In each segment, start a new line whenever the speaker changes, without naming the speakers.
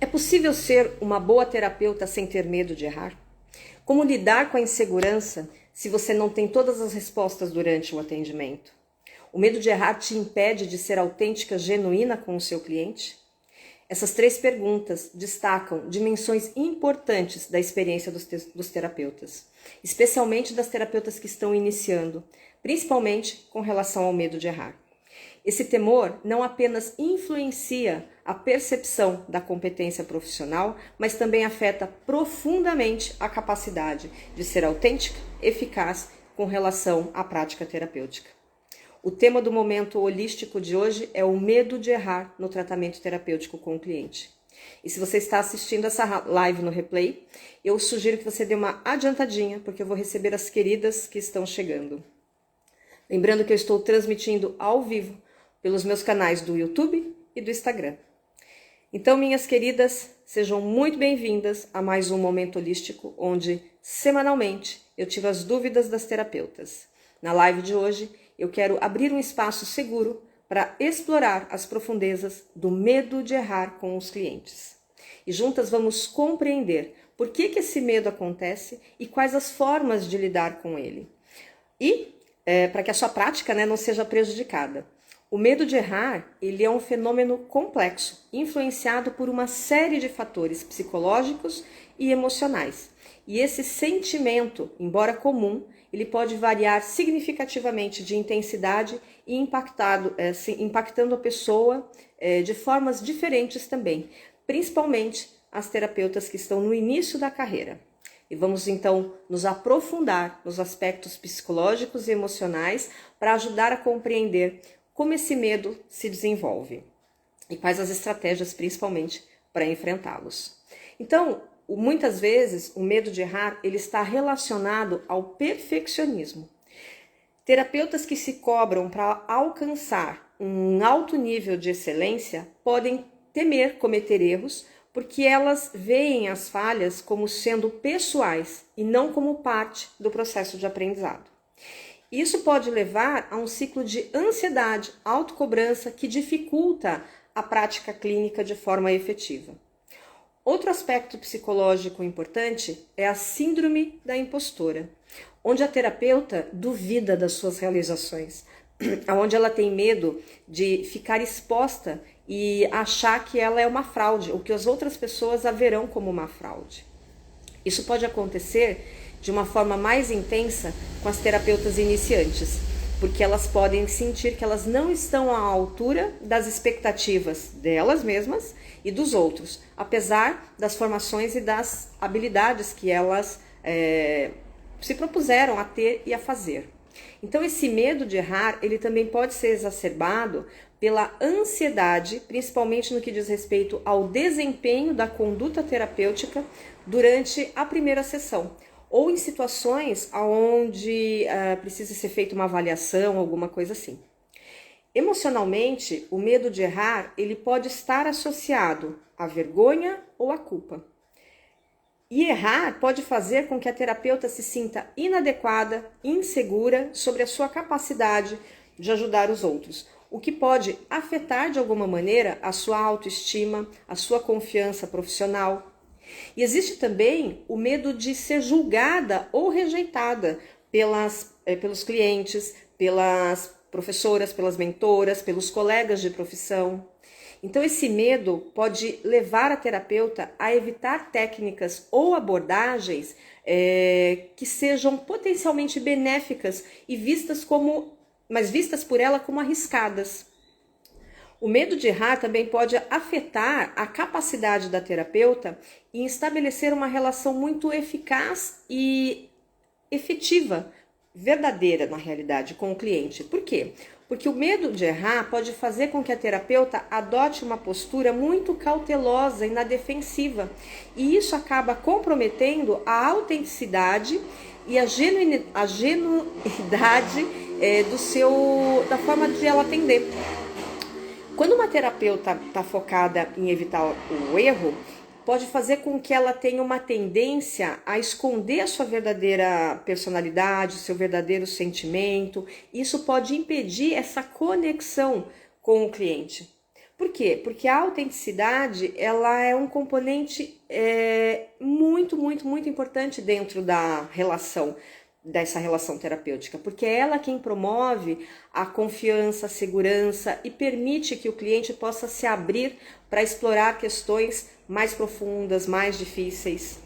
É possível ser uma boa terapeuta sem ter medo de errar? Como lidar com a insegurança se você não tem todas as respostas durante o atendimento? O medo de errar te impede de ser autêntica, genuína com o seu cliente? Essas 3 perguntas destacam dimensões importantes da experiência dos terapeutas, especialmente das terapeutas que estão iniciando, principalmente com relação ao medo de errar. Esse temor não apenas influencia a percepção da competência profissional, mas também afeta profundamente a capacidade de ser autêntica, eficaz com relação à prática terapêutica. O tema do momento holístico de hoje é o medo de errar no tratamento terapêutico com o cliente. E se você está assistindo essa live no replay, eu sugiro que você dê uma adiantadinha, porque eu vou receber as queridas que estão chegando. Lembrando que eu estou transmitindo ao vivo pelos meus canais do YouTube e do Instagram. Então, minhas queridas, sejam muito bem-vindas a mais um Momento Holístico, onde, semanalmente, eu tiro as dúvidas das terapeutas. Na live de hoje, eu quero abrir um espaço seguro para explorar as profundezas do medo de errar com os clientes. E juntas vamos compreender por que esse medo acontece e quais as formas de lidar com ele. E para que a sua prática não seja prejudicada. O medo de errar, ele é um fenômeno complexo, influenciado por uma série de fatores psicológicos e emocionais. E esse sentimento, embora comum, ele pode variar significativamente de intensidade e impactando a pessoa de formas diferentes também, principalmente as terapeutas que estão no início da carreira. E vamos então nos aprofundar nos aspectos psicológicos e emocionais para ajudar a compreender como esse medo se desenvolve e quais as estratégias principalmente para enfrentá-los. Então, muitas vezes o medo de errar ele está relacionado ao perfeccionismo. Terapeutas que se cobram para alcançar um alto nível de excelência podem temer cometer erros porque elas veem as falhas como sendo pessoais e não como parte do processo de aprendizado. Isso pode levar a um ciclo de ansiedade, autocobrança que dificulta a prática clínica de forma efetiva. Outro aspecto psicológico importante é a síndrome da impostora, onde a terapeuta duvida das suas realizações, onde ela tem medo de ficar exposta e achar que ela é uma fraude, ou que as outras pessoas a verão como uma fraude. Isso pode acontecer de uma forma mais intensa com as terapeutas iniciantes, porque elas podem sentir que elas não estão à altura das expectativas delas mesmas e dos outros, apesar das formações e das habilidades que elas se propuseram a ter e a fazer. Então esse medo de errar, ele também pode ser exacerbado pela ansiedade, principalmente no que diz respeito ao desempenho da conduta terapêutica durante a primeira sessão, ou em situações onde precisa ser feita uma avaliação, alguma coisa assim. Emocionalmente, o medo de errar ele pode estar associado à vergonha ou à culpa. E errar pode fazer com que a terapeuta se sinta inadequada, insegura sobre a sua capacidade de ajudar os outros, o que pode afetar de alguma maneira a sua autoestima, a sua confiança profissional. E existe também o medo de ser julgada ou rejeitada pelos clientes, pelas professoras, pelas mentoras, pelos colegas de profissão. Então esse medo pode levar a terapeuta a evitar técnicas ou abordagens que sejam potencialmente benéficas e vistas por ela como arriscadas. O medo de errar também pode afetar a capacidade da terapeuta em estabelecer uma relação muito eficaz e efetiva, verdadeira na realidade, com o cliente. Por quê? Porque o medo de errar pode fazer com que a terapeuta adote uma postura muito cautelosa e na defensiva, e isso acaba comprometendo a autenticidade e a genuinidade da forma de ela atender. Quando uma terapeuta está focada em evitar o erro, pode fazer com que ela tenha uma tendência a esconder a sua verdadeira personalidade, o seu verdadeiro sentimento. Isso pode impedir essa conexão com o cliente. Por quê? Porque a autenticidade, ela é um componente muito, muito, muito importante dentro dessa relação terapêutica, porque é ela quem promove a confiança, a segurança e permite que o cliente possa se abrir para explorar questões mais profundas, mais difíceis.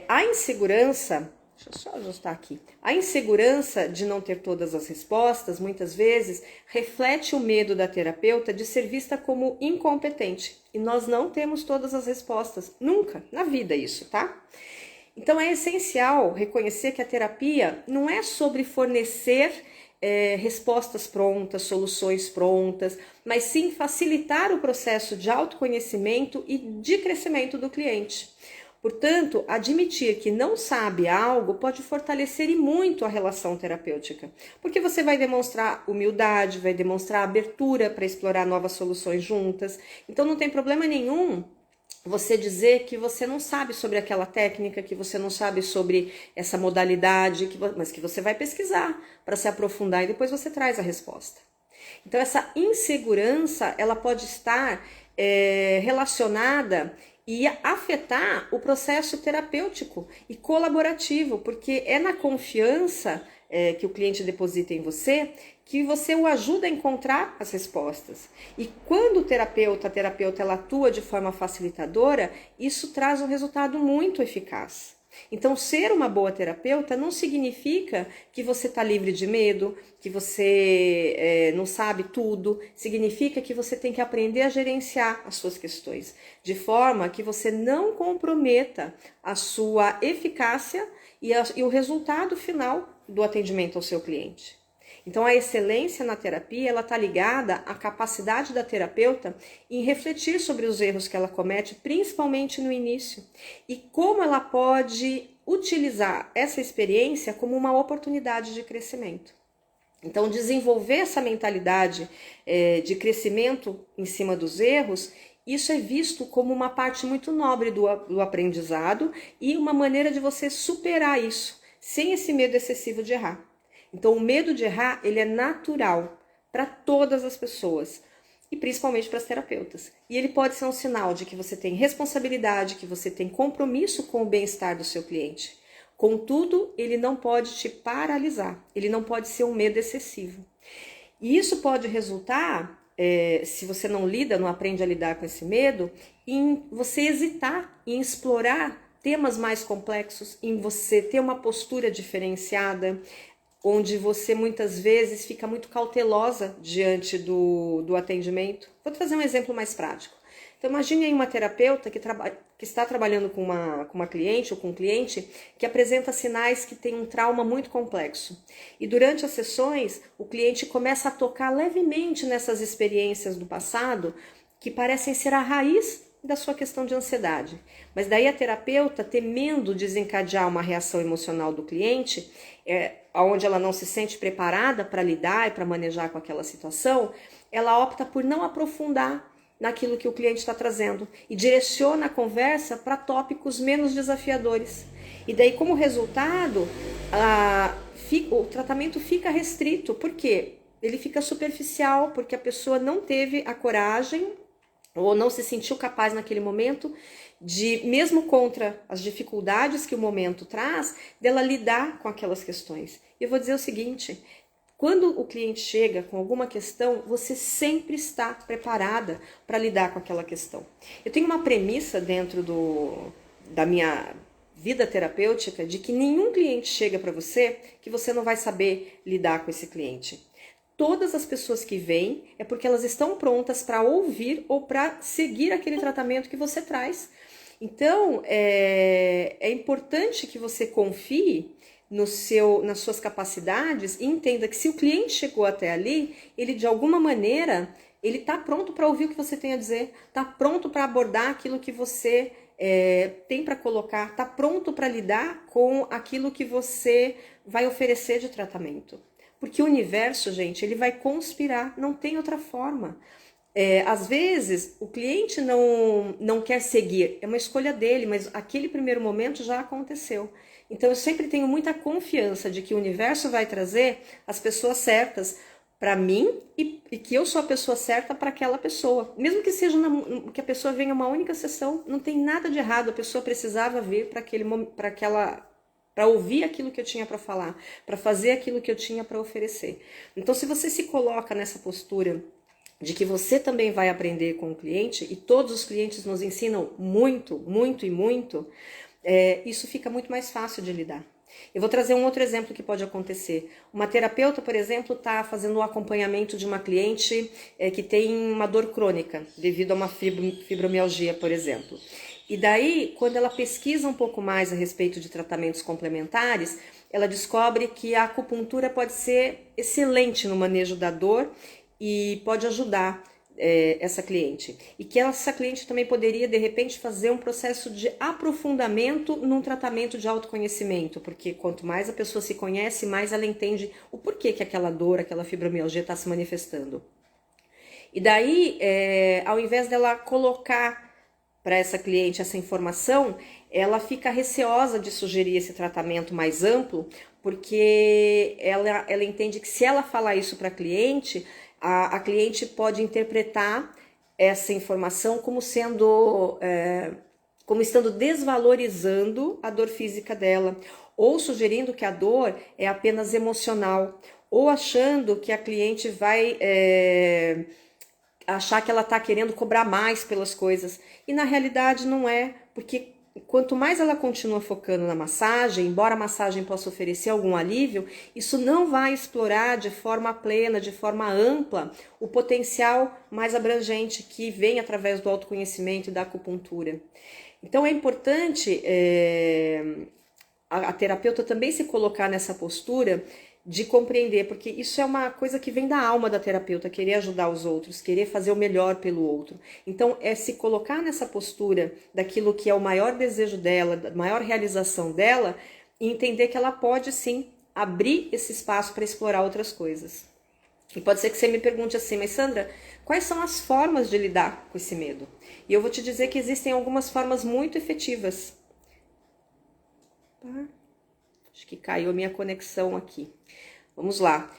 A insegurança, deixa eu só ajustar aqui, a insegurança de não ter todas as respostas, muitas vezes, reflete o medo da terapeuta de ser vista como incompetente. E nós não temos todas as respostas, nunca, na vida isso, tá? Então é essencial reconhecer que a terapia não é sobre fornecer respostas prontas, soluções prontas, mas sim facilitar o processo de autoconhecimento e de crescimento do cliente. Portanto, admitir que não sabe algo pode fortalecer e muito a relação terapêutica, porque você vai demonstrar humildade, vai demonstrar abertura para explorar novas soluções juntas. Então não tem problema nenhum você dizer que você não sabe sobre aquela técnica, que você não sabe sobre essa modalidade, mas que você vai pesquisar para se aprofundar e depois você traz a resposta. Então essa insegurança, ela pode estar relacionada e afetar o processo terapêutico e colaborativo, porque é na confiança que o cliente deposita em você que você o ajuda a encontrar as respostas. E quando a terapeuta ela atua de forma facilitadora, isso traz um resultado muito eficaz. Então, ser uma boa terapeuta não significa que você está livre de medo, que você não sabe tudo. Significa que você tem que aprender a gerenciar as suas questões, de forma que você não comprometa a sua eficácia e o resultado final do atendimento ao seu cliente. Então, a excelência na terapia, ela está ligada à capacidade da terapeuta em refletir sobre os erros que ela comete, principalmente no início, e como ela pode utilizar essa experiência como uma oportunidade de crescimento. Então, desenvolver essa mentalidade de crescimento em cima dos erros, isso é visto como uma parte muito nobre do aprendizado e uma maneira de você superar isso, sem esse medo excessivo de errar. Então, o medo de errar, ele é natural para todas as pessoas e principalmente para as terapeutas. E ele pode ser um sinal de que você tem responsabilidade, que você tem compromisso com o bem-estar do seu cliente. Contudo, ele não pode te paralisar, ele não pode ser um medo excessivo. E isso pode resultar, se você não aprende a lidar com esse medo, em você hesitar em explorar temas mais complexos, em você ter uma postura diferenciada, onde você muitas vezes fica muito cautelosa diante do atendimento. Vou trazer um exemplo mais prático. Então imagine aí uma terapeuta que está trabalhando com uma cliente ou com um cliente que apresenta sinais que tem um trauma muito complexo. E durante as sessões, o cliente começa a tocar levemente nessas experiências do passado que parecem ser a raiz da sua questão de ansiedade. Mas daí a terapeuta, temendo desencadear uma reação emocional do cliente, onde ela não se sente preparada para lidar e para manejar com aquela situação, ela opta por não aprofundar naquilo que o cliente está trazendo e direciona a conversa para tópicos menos desafiadores. E daí, como resultado, o tratamento fica restrito. Por quê? Ele fica superficial, porque a pessoa não teve a coragem ou não se sentiu capaz naquele momento de, mesmo contra as dificuldades que o momento traz, dela lidar com aquelas questões. E eu vou dizer o seguinte, quando o cliente chega com alguma questão, você sempre está preparada para lidar com aquela questão. Eu tenho uma premissa dentro da minha vida terapêutica de que nenhum cliente chega para você que você não vai saber lidar com esse cliente. Todas as pessoas que vêm é porque elas estão prontas para ouvir ou para seguir aquele tratamento que você traz. Então, é importante que você confie nas suas capacidades e entenda que se o cliente chegou até ali, ele de alguma maneira, ele está pronto para ouvir o que você tem a dizer, está pronto para abordar aquilo que você tem para colocar, está pronto para lidar com aquilo que você vai oferecer de tratamento. Porque o universo, gente, ele vai conspirar, não tem outra forma. Às vezes, o cliente não quer seguir, é uma escolha dele, mas aquele primeiro momento já aconteceu. Então, eu sempre tenho muita confiança de que o universo vai trazer as pessoas certas para mim e que eu sou a pessoa certa para aquela pessoa. Mesmo que seja que a pessoa venha uma única sessão, não tem nada de errado, a pessoa precisava vir para ouvir aquilo que eu tinha para falar, para fazer aquilo que eu tinha para oferecer. Então, se você se coloca nessa postura de que você também vai aprender com o cliente, e todos os clientes nos ensinam muito, muito e muito, isso fica muito mais fácil de lidar. Eu vou trazer um outro exemplo que pode acontecer. Uma terapeuta, por exemplo, está fazendo o acompanhamento de uma cliente que tem uma dor crônica, devido a uma fibromialgia, por exemplo. E daí, quando ela pesquisa um pouco mais a respeito de tratamentos complementares, ela descobre que a acupuntura pode ser excelente no manejo da dor e pode ajudar essa cliente. E que essa cliente também poderia, de repente, fazer um processo de aprofundamento num tratamento de autoconhecimento, porque quanto mais a pessoa se conhece, mais ela entende o porquê que aquela dor, aquela fibromialgia está se manifestando. E daí, ao invés dela colocar para essa cliente essa informação, ela fica receosa de sugerir esse tratamento mais amplo, porque ela entende que se ela falar isso para a cliente cliente pode interpretar essa informação como como estando desvalorizando a dor física dela, ou sugerindo que a dor é apenas emocional, ou achando que a cliente vai achar que ela está querendo cobrar mais pelas coisas. E na realidade não é, porque quanto mais ela continua focando na massagem, embora a massagem possa oferecer algum alívio, isso não vai explorar de forma plena, de forma ampla, o potencial mais abrangente que vem através do autoconhecimento e da acupuntura. Então é importante a terapeuta também se colocar nessa postura de compreender, porque isso é uma coisa que vem da alma da terapeuta, querer ajudar os outros, querer fazer o melhor pelo outro. Então, é se colocar nessa postura daquilo que é o maior desejo dela, da maior realização dela, e entender que ela pode, sim, abrir esse espaço para explorar outras coisas. E pode ser que você me pergunte assim, mas Sandra, quais são as formas de lidar com esse medo? E eu vou te dizer que existem algumas formas muito efetivas. Acho que caiu a minha conexão aqui. Vamos lá.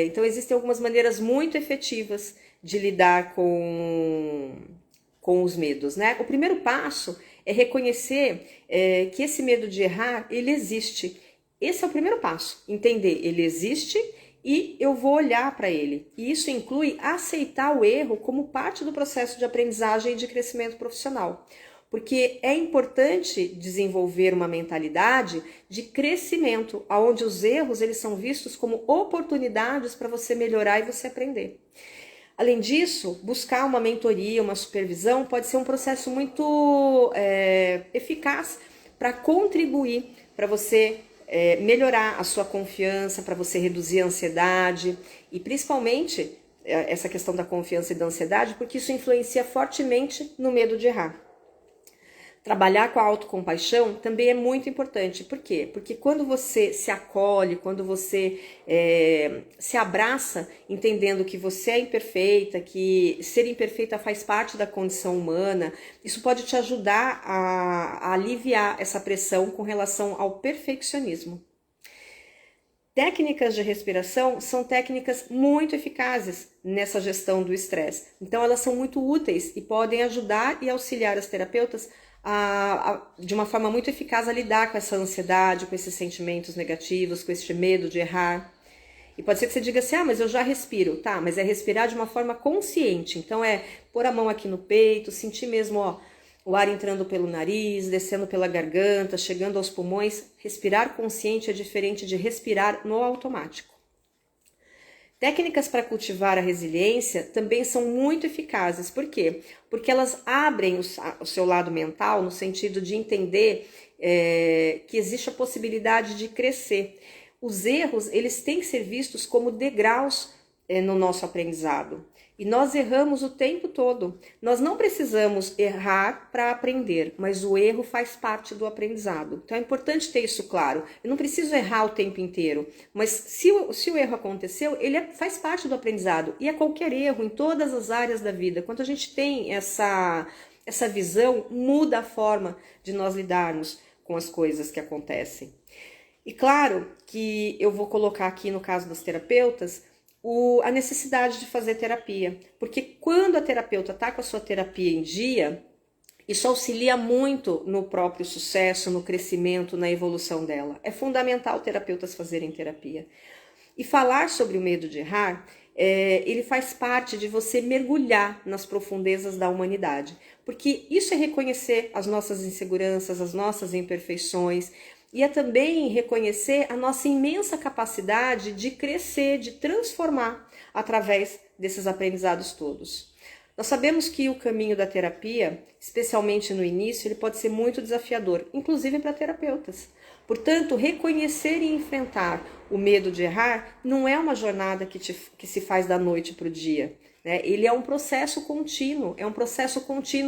Então, existem algumas maneiras muito efetivas de lidar com os medos, né? O primeiro passo é reconhecer que esse medo de errar, ele existe. Esse é o primeiro passo. Entender, ele existe e eu vou olhar para ele. E isso inclui aceitar o erro como parte do processo de aprendizagem e de crescimento profissional. Porque é importante desenvolver uma mentalidade de crescimento, onde os erros eles são vistos como oportunidades para você melhorar e você aprender. Além disso, buscar uma mentoria, uma supervisão pode ser um processo muito eficaz para contribuir, para você melhorar a sua confiança, para você reduzir a ansiedade e principalmente essa questão da confiança e da ansiedade, porque isso influencia fortemente no medo de errar. Trabalhar com a autocompaixão também é muito importante. Por quê? Porque quando você se acolhe, quando você se abraça, entendendo que você é imperfeita, que ser imperfeita faz parte da condição humana, isso pode te ajudar a aliviar essa pressão com relação ao perfeccionismo. Técnicas de respiração são técnicas muito eficazes nessa gestão do estresse. Então, elas são muito úteis e podem ajudar e auxiliar as terapeutas de uma forma muito eficaz a lidar com essa ansiedade, com esses sentimentos negativos, com esse medo de errar. E pode ser que você diga assim, mas eu já respiro, tá? Mas é respirar de uma forma consciente. Então é pôr a mão aqui no peito, sentir mesmo o ar entrando pelo nariz, descendo pela garganta, chegando aos pulmões. Respirar consciente é diferente de respirar no automático. Técnicas para cultivar a resiliência também são muito eficazes. Por quê? Porque elas abrem o seu lado mental no sentido de entender que existe a possibilidade de crescer. Os erros, eles têm que ser vistos como degraus no nosso aprendizado. E nós erramos o tempo todo. Nós não precisamos errar para aprender, mas o erro faz parte do aprendizado. Então é importante ter isso claro. Eu não preciso errar o tempo inteiro, mas se o erro aconteceu, ele faz parte do aprendizado. E é qualquer erro em todas as áreas da vida. Quando a gente tem essa visão, muda a forma de nós lidarmos com as coisas que acontecem. E claro que eu vou colocar aqui no caso das terapeutas, a necessidade de fazer terapia. Porque quando a terapeuta está com a sua terapia em dia, isso auxilia muito no próprio sucesso, no crescimento, na evolução dela. É fundamental terapeutas fazerem terapia. E falar sobre o medo de errar, ele faz parte de você mergulhar nas profundezas da humanidade. Porque isso é reconhecer as nossas inseguranças, as nossas imperfeições, e é também reconhecer a nossa imensa capacidade de crescer, de transformar através desses aprendizados todos. Nós sabemos que o caminho da terapia, especialmente no início, ele pode ser muito desafiador, inclusive para terapeutas. Portanto, reconhecer e enfrentar o medo de errar não é uma jornada que se faz da noite para o dia. Né? Ele é um processo contínuo,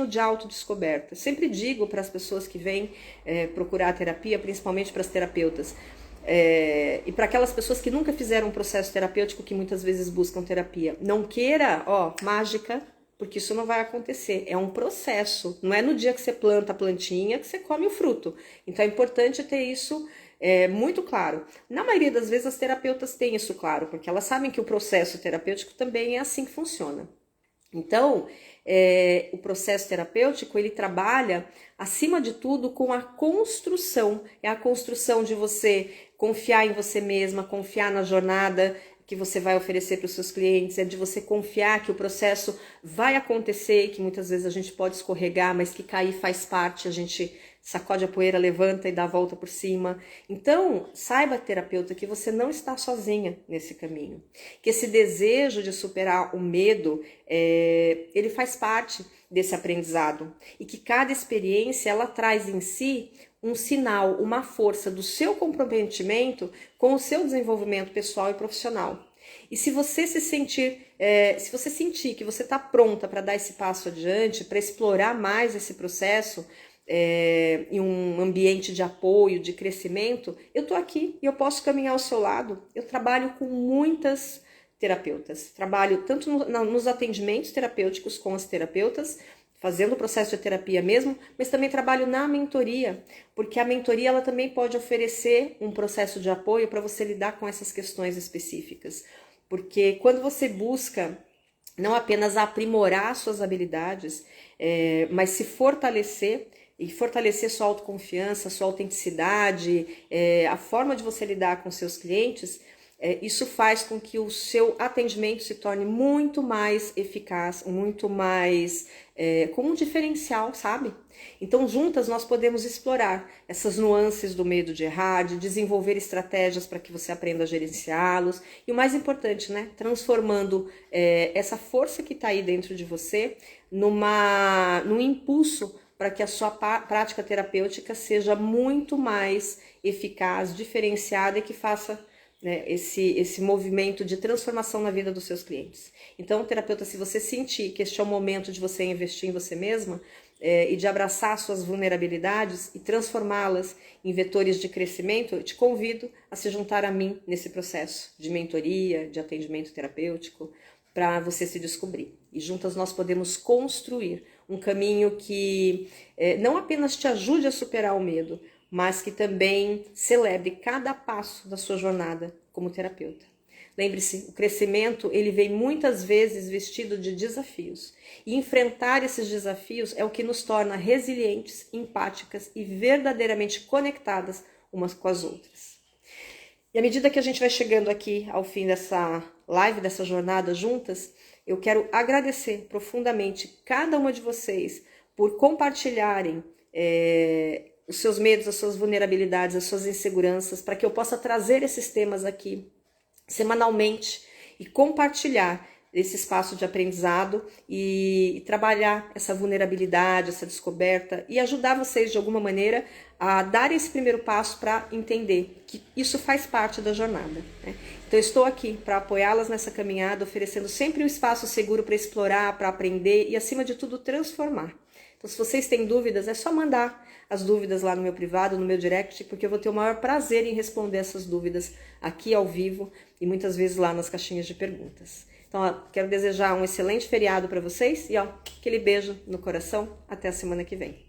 de autodescoberta. Eu sempre digo para as pessoas que vêm procurar terapia, principalmente para as terapeutas, e para aquelas pessoas que nunca fizeram um processo terapêutico, que muitas vezes buscam terapia, não queira, mágica, porque isso não vai acontecer. É um processo, não é no dia que você planta a plantinha que você come o fruto. Então é importante ter isso muito claro. Na maioria das vezes as terapeutas têm isso claro, porque elas sabem que o processo terapêutico também é assim que funciona. Então, o processo terapêutico, ele trabalha, acima de tudo, com a construção. É a construção de você confiar em você mesma, confiar na jornada que você vai oferecer para os seus clientes, é de você confiar que o processo vai acontecer e que muitas vezes a gente pode escorregar, mas que cair faz parte, a gente sacode a poeira, levanta e dá a volta por cima. Então, saiba, terapeuta, que você não está sozinha nesse caminho. Que esse desejo de superar o medo, ele faz parte desse aprendizado. E que cada experiência, ela traz em si um sinal, uma força do seu comprometimento com o seu desenvolvimento pessoal e profissional. E se você sentir que você está pronta para dar esse passo adiante, para explorar mais esse processo, em um ambiente de apoio, de crescimento, eu estou aqui e eu posso caminhar ao seu lado. Eu trabalho com muitas terapeutas, trabalho tanto nos atendimentos terapêuticos com as terapeutas, fazendo o processo de terapia mesmo, mas também trabalho na mentoria, porque a mentoria ela também pode oferecer um processo de apoio para você lidar com essas questões específicas. Porque quando você busca não apenas aprimorar suas habilidades, mas se fortalecer, e fortalecer sua autoconfiança, sua autenticidade, a forma de você lidar com seus clientes, isso faz com que o seu atendimento se torne muito mais eficaz, muito mais com um diferencial, sabe? Então, juntas nós podemos explorar essas nuances do medo de errar, de desenvolver estratégias para que você aprenda a gerenciá-los. E o mais importante, né? Transformando essa força que está aí dentro de você num impulso para que a sua prática terapêutica seja muito mais eficaz, diferenciada e que faça esse movimento de transformação na vida dos seus clientes. Então, terapeuta, se você sentir que este é o momento de você investir em você mesma e de abraçar suas vulnerabilidades e transformá-las em vetores de crescimento, eu te convido a se juntar a mim nesse processo de mentoria, de atendimento terapêutico, para você se descobrir. E juntas nós podemos construir um caminho que não apenas te ajude a superar o medo, mas que também celebre cada passo da sua jornada como terapeuta. Lembre-se, o crescimento ele vem muitas vezes vestido de desafios. E enfrentar esses desafios é o que nos torna resilientes, empáticas e verdadeiramente conectadas umas com as outras. E à medida que a gente vai chegando aqui ao fim dessa live, dessa jornada juntas, eu quero agradecer profundamente cada uma de vocês por compartilharem os seus medos, as suas vulnerabilidades, as suas inseguranças, para que eu possa trazer esses temas aqui semanalmente e compartilhar esse espaço de aprendizado e trabalhar essa vulnerabilidade, essa descoberta e ajudar vocês de alguma maneira a dar esse primeiro passo para entender que isso faz parte da jornada, né? Então eu estou aqui para apoiá-las nessa caminhada, oferecendo sempre um espaço seguro para explorar, para aprender e acima de tudo transformar. Então se vocês têm dúvidas, é só mandar as dúvidas lá no meu privado, no meu direct, porque eu vou ter o maior prazer em responder essas dúvidas aqui ao vivo e muitas vezes lá nas caixinhas de perguntas. Então, quero desejar um excelente feriado para vocês e aquele beijo no coração. Até a semana que vem.